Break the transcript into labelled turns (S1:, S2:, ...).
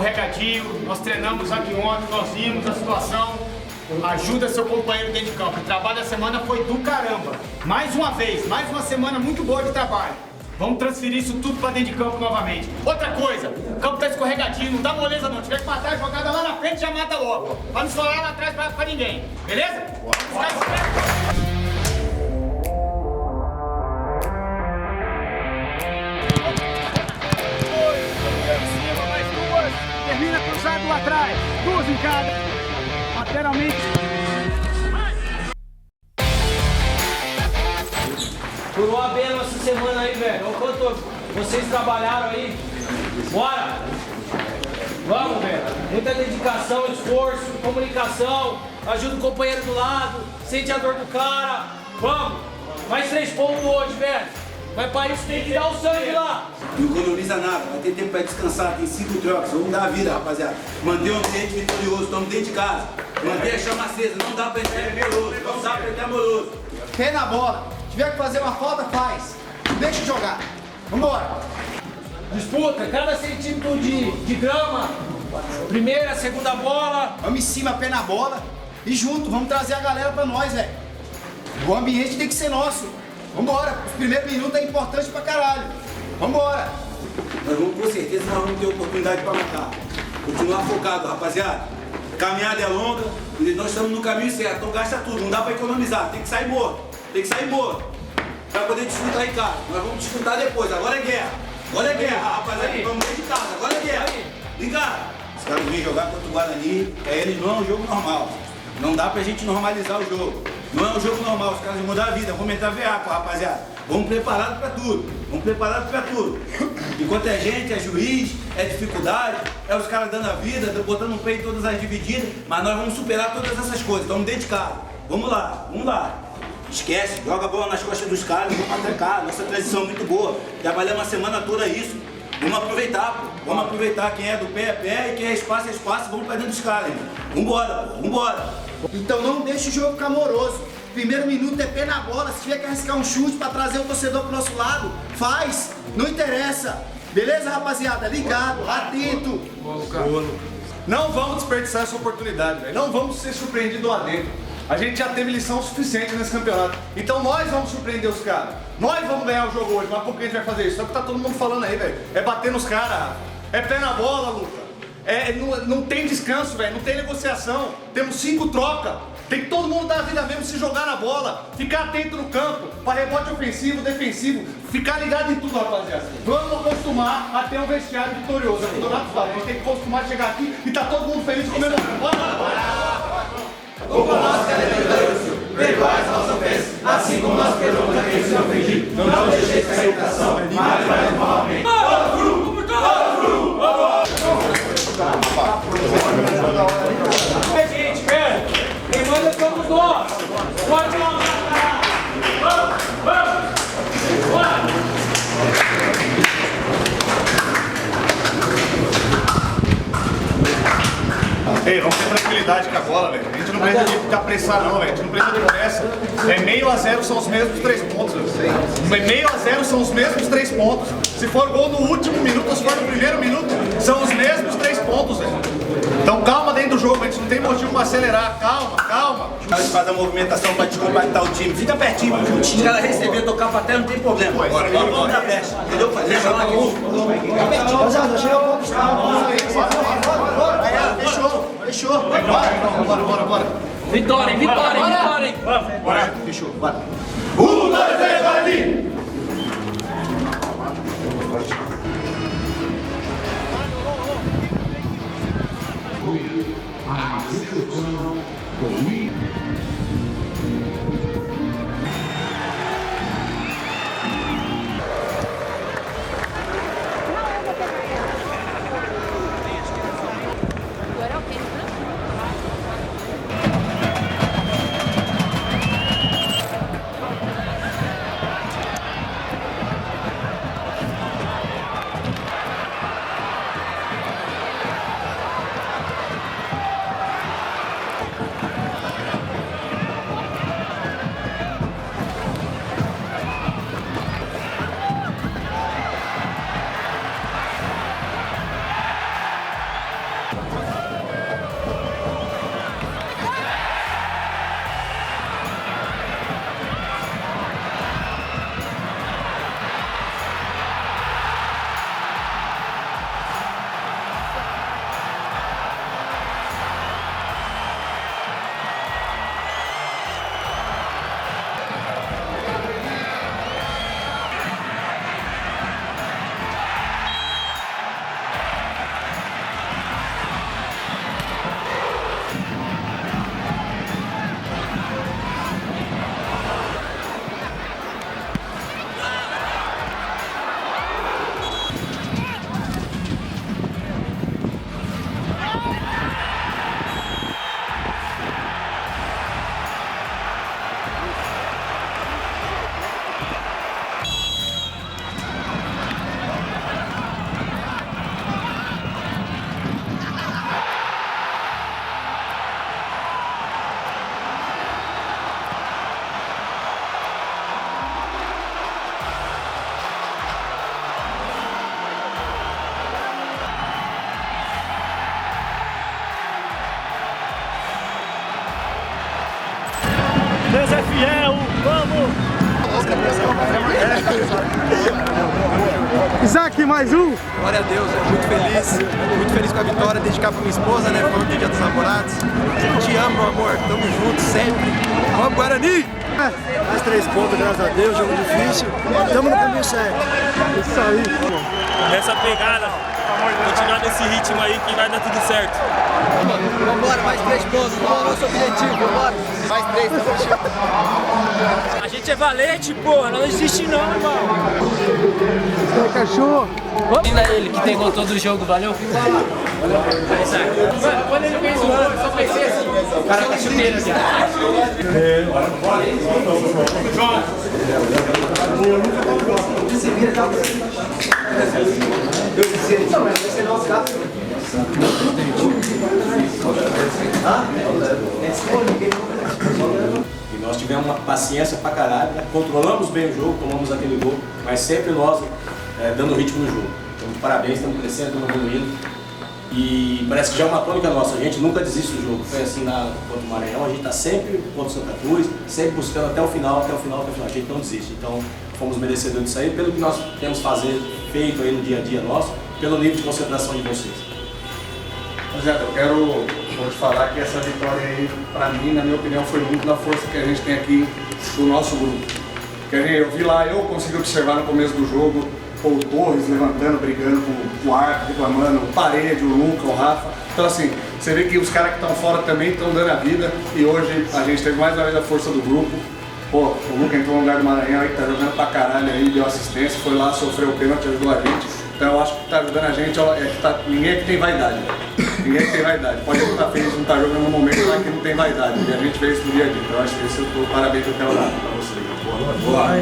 S1: escorregadio, nós treinamos aqui ontem, nós vimos a situação. Ajuda seu companheiro dentro de campo. O trabalho da semana foi do caramba. Mais uma vez, mais uma semana muito boa de trabalho. Vamos transferir isso tudo para dentro de campo novamente. Outra coisa, o campo tá escorregadinho, não dá moleza não. Se tiver que matar a jogada lá na frente, já mata logo. Pra não estourar lá atrás pra ninguém. Beleza? Termina cruzado lá atrás, duas em cada, lateralmente.
S2: Furou a bela essa semana aí, velho. Olha quanto vocês trabalharam aí. Bora! Vamos, velho. Muita dedicação, esforço, comunicação. Ajuda o companheiro do lado, sente a dor do cara. Vamos! Mais 3 pontos hoje, velho. Mas para isso tem que dar o sangue lá.
S3: Não economiza nada, vai ter tempo para descansar, tem 5 trocas, vamos dar a vida, rapaziada. Manter o ambiente vitorioso, estamos dentro de casa. Manter a chama acesa, não dá para entrar amoroso, não dá para entrar amoroso.
S4: Pé na bola, tiver que fazer uma falta, faz. Deixa eu jogar. Vambora.
S2: Disputa, cada centímetro de grama. Primeira, segunda bola.
S4: Vamos em cima, pé na bola. E junto, vamos trazer a galera pra nós, velho. O ambiente tem que ser nosso. Vambora, os primeiros minutos é importante pra caralho. Vambora.
S3: Nós vamos, com certeza, nós vamos ter oportunidade para matar. Continuar focado, rapaziada. Caminhada é longa, e nós estamos no caminho certo, então gasta tudo, não dá para economizar, tem que sair morto. Tem que sair morto. Pra poder desfrutar em casa. Nós vamos desfrutar depois, agora é guerra. Agora é guerra, rapaziada. Vamos dentro de casa, agora é guerra. Ligado? Os caras vêm jogar contra o Guarani, eles não é um jogo normal. Não dá pra gente normalizar o jogo. Não é um jogo normal, os caras vão mudar a vida, vamos entrar veaco, rapaziada. Vamos preparados pra tudo, vamos preparados pra tudo. Enquanto é gente, é juiz, é dificuldade, é os caras dando a vida, botando no peito todas as divididas, mas nós vamos superar todas essas coisas, estamos dentro de casa. Vamos lá, vamos lá. Esquece, joga a bola nas costas dos caras, vamos atacar, nossa transição é muito boa. Trabalhamos a semana toda isso. Vamos aproveitar, pô. Vamos aproveitar, quem é do pé é pé e quem é espaço, vamos pra dentro dos caras, irmão. Vambora, pô, vambora.
S4: Então não deixe o jogo ficar moroso. Primeiro minuto é pé na bola. Se tiver que arriscar um chute pra trazer o torcedor pro nosso lado, faz. Não interessa. Beleza, rapaziada? Ligado, atento.
S5: Não vamos desperdiçar essa oportunidade, velho. Não vamos ser surpreendidos lá dentro. A gente já teve lição suficiente nesse campeonato. Então nós vamos surpreender os caras. Nós vamos ganhar o jogo hoje. Mas por que a gente vai fazer isso? É o que tá todo mundo falando aí, velho. É bater nos caras. É pé na bola, Luca. Não tem descanso, velho. Não tem negociação. Temos 5 trocas. Tem que todo mundo dar a vida mesmo, se jogar na bola. Ficar atento no campo. Para rebote ofensivo, defensivo. Ficar ligado em tudo, rapaziada. Vamos acostumar a ter um vestiário vitorioso. A gente tem que acostumar a chegar aqui e tá todo mundo feliz comemorando. Bora!
S6: O conosco é vitorioso, perdoai as nossas ofensas, assim como nós perdoamos a quem se ofendido. Não deixeis que a educação, mas vai novamente.
S2: Gente, velho, quem manda somos nós. Pode lá, vamos, bora.
S5: Ei, vamos ter tranquilidade com a bola, velho. A gente não precisa de apressar, não, velho. A gente não precisa de pressa. Meio a zero são os mesmos 3 pontos, velho. Meio a zero são os mesmos 3 pontos. Se for gol no último minuto ou se for no primeiro minuto, são os mesmos 3 pontos, velho. Então calma dentro do jogo, a gente não tem motivo para acelerar. Calma, calma.
S3: A gente faz a movimentação para descompactar o time. Fica pertinho, os caras receber, tocar pra terra, não tem problema. Vamos dar peste, entendeu? Fazer jogar aqui.
S4: Rapaziada, chega um pouco dos Fechou, fechou. Bora.
S2: Vitória, hein?
S4: Bora. Fechou, bora.
S6: 1, 2, 3, vai ali!
S7: fiel, vamos!
S8: Isaac, mais um!
S9: Glória a Deus, muito feliz com a vitória, dedicar pra minha esposa, né? Foi ontem dia dos namorados. Te amo, meu amor, tamo junto sempre. Vamos, Guarani!
S8: Mais 3 pontos, graças a Deus, jogo difícil. Tamo no caminho certo. Isso aí.
S7: Nessa pegada, continuar nesse ritmo aí que vai dar tudo certo.
S9: Vambora, mais 3 pontos, qual é o nosso objetivo? Vambora! Mais 3, tamo junto.
S7: A gente é valente, porra, não desiste não, irmão.
S8: Cachorro!
S2: Ainda ele que tem gol todo o jogo, valeu? Mano, quando ele fez o gol, eu só pensei assim, o cara tá chuteiro aqui.
S10: E nós tivemos uma paciência pra caralho, né? Controlamos bem o jogo, tomamos aquele gol, mas sempre nós dando ritmo no jogo. Então, de parabéns, estamos crescendo, estamos evoluindo. E parece que já é uma tônica nossa, a gente nunca desiste do jogo. Foi assim contra o Maranhão, a gente está sempre contra o Santa Cruz, sempre buscando até o final, a gente não desiste. Então, fomos merecedores disso aí, pelo que nós temos feito aí no dia a dia nosso, pelo nível de concentração de vocês.
S5: Rapaziada, eu quero te falar que essa vitória aí, pra mim, na minha opinião, foi muito da força que a gente tem aqui do nosso grupo. Eu vi lá, eu consegui observar no começo do jogo, o Torres levantando, brigando com o Arco, reclamando, o Parede, o Luca, o Rafa. Então assim, você vê que os caras que estão fora também estão dando a vida e hoje a gente teve mais uma vez a força do grupo. Pô, o Luca entrou no lugar do Maranhão aí, tá jogando pra caralho aí, deu assistência, foi lá, sofreu o pênalti, ajudou a gente. Então eu acho que tá ajudando a gente, ninguém aqui tem vaidade, ninguém aqui tem vaidade. Pode não estar feliz, não estar jogando no momento lá que não tem vaidade. E a gente fez isso no dia a dia. Então eu acho que esse é o parabéns que eu quero dar pra vocês. Boa.